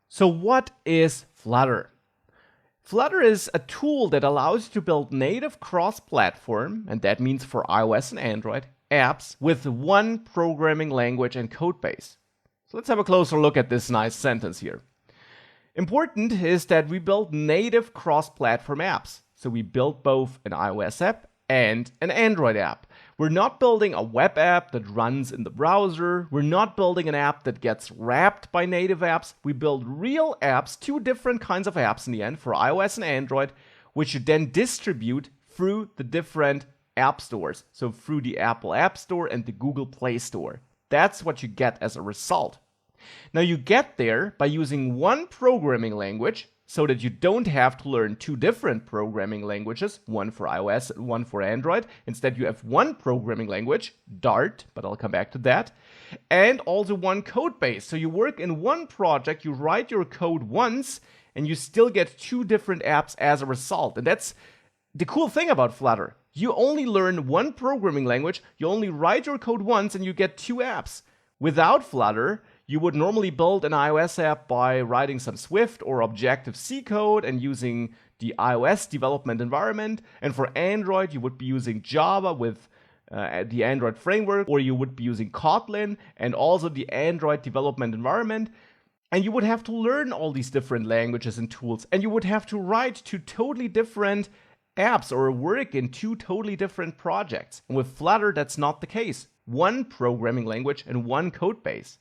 So what is Flutter? Flutter is a tool that allows you to build native cross-platform, and that means for iOS and Android, apps with one programming language and code base. So let's have a closer look at this nice sentence here. Important is that we build native cross-platform apps. So we build both an iOS app and an Android app. We're not building a web app that runs in the browser. We're not building an app that gets wrapped by native apps. We build real apps, two different kinds of apps in the end for iOS and Android, which you then distribute through the different app stores. So through the Apple App Store and the Google Play Store. That's what you get as a result. Now you get there by using one programming language, so that you don't have to learn two different programming languages, one for iOS and one for Android. Instead, you have one programming language, Dart, but I'll come back to that, and also one code base. So you work in one project, you write your code once, and you still get two different apps as a result. And that's the cool thing about Flutter. You only learn one programming language, you only write your code once, and you get two apps. Without Flutter, you would normally build an iOS app by writing some Swift or Objective-C code and using the iOS development environment. And for Android, you would be using Java with the Android framework, or you would be using Kotlin and also the Android development environment. And you would have to learn all these different languages and tools. And you would have to write two totally different apps or work in two totally different projects. And with Flutter, that's not the case. One programming language and one code base.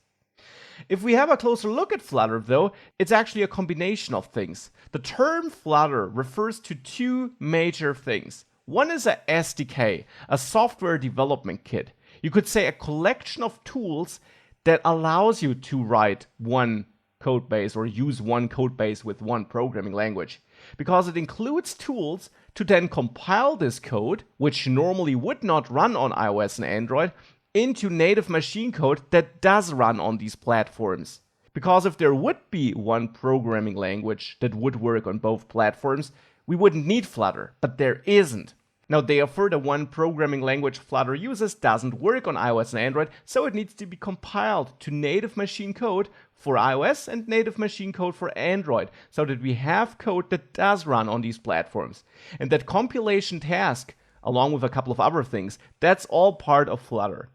If we have a closer look at Flutter, though, it's actually a combination of things. The term Flutter refers to two major things. One is a SDK, a software development kit. You could say a collection of tools that allows you to write one code base or use one code base with one programming language. Because it includes tools to then compile this code, which normally would not run on iOS and Android, into native machine code that does run on these platforms. Because if there would be one programming language that would work on both platforms, we wouldn't need Flutter, but there isn't. Now therefore, the one programming language Flutter uses doesn't work on iOS and Android, so it needs to be compiled to native machine code for iOS and native machine code for Android, so that we have code that does run on these platforms. And that compilation task, along with a couple of other things, that's all part of Flutter.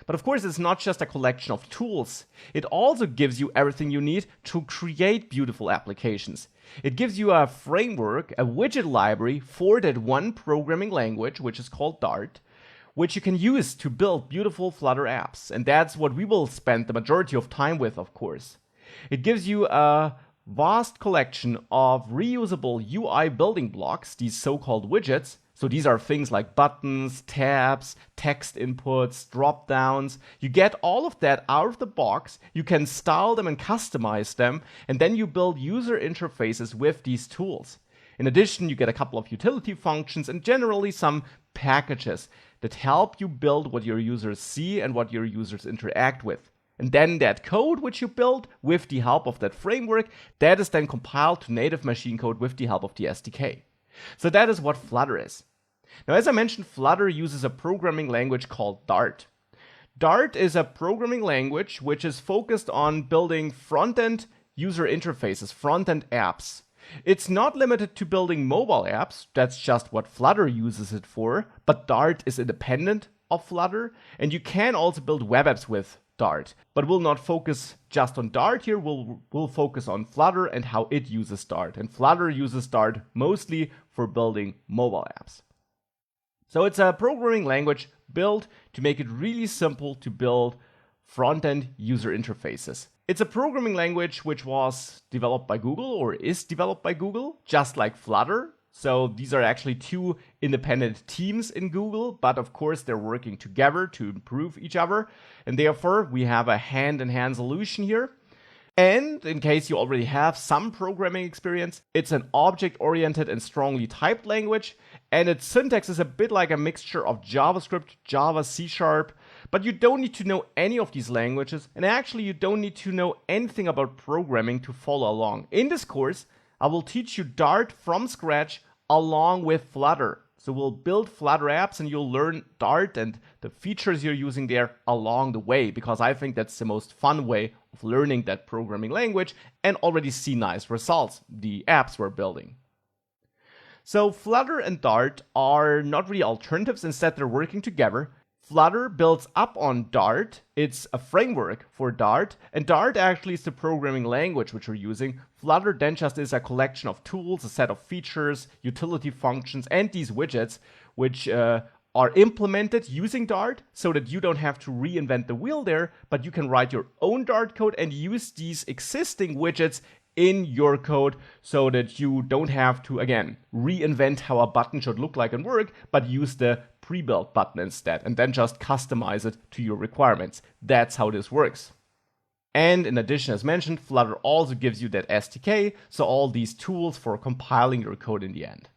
But of course, it's not just a collection of tools. It also gives you everything you need to create beautiful applications. It gives you a framework, a widget library for that one programming language, which is called Dart, which you can use to build beautiful Flutter apps. And that's what we will spend the majority of time with, of course. It gives you a vast collection of reusable UI building blocks, these so-called widgets. So these are things like buttons, tabs, text inputs, drop-downs. You get all of that out of the box. You can style them and customize them, and then you build user interfaces with these tools. In addition, you get a couple of utility functions and generally some packages that help you build what your users see and what your users interact with. And then that code which you build with the help of that framework, that is then compiled to native machine code with the help of the SDK. So that is what Flutter is. Now, as I mentioned, Flutter uses a programming language called Dart. Dart is a programming language which is focused on building front-end user interfaces, front-end apps. It's not limited to building mobile apps, that's just what Flutter uses it for, but Dart is independent of Flutter, and you can also build web apps with Dart. But we'll not focus just on Dart here, we'll focus on Flutter and how it uses Dart. And Flutter uses Dart mostly for building mobile apps. So it's a programming language built to make it really simple to build front-end user interfaces. It's a programming language which was developed by Google or is developed by Google, just like Flutter. So these are actually two independent teams in Google, but of course they're working together to improve each other. And therefore we have a hand-in-hand solution here. And in case you already have some programming experience, it's an object-oriented and strongly typed language, and its syntax is a bit like a mixture of JavaScript, Java, C#, but you don't need to know any of these languages, and actually you don't need to know anything about programming to follow along. In this course, I will teach you Dart from scratch along with Flutter. So we'll build Flutter apps and you'll learn Dart and the features you're using there along the way, because I think that's the most fun way of learning that programming language and already see nice results, the apps we're building. So Flutter and Dart are not really alternatives, instead they're working together. Flutter builds up on Dart. It's a framework for Dart, and Dart actually is the programming language which we're using. Flutter then just is a collection of tools, a set of features, utility functions, and these widgets which are implemented using Dart so that you don't have to reinvent the wheel there, but you can write your own Dart code and use these existing widgets in your code so that you don't have to, again, reinvent how a button should look like and work, but use the pre-built button instead and then just customize it to your requirements. That's how this works. And in addition, as mentioned, Flutter also gives you that SDK, so all these tools for compiling your code in the end.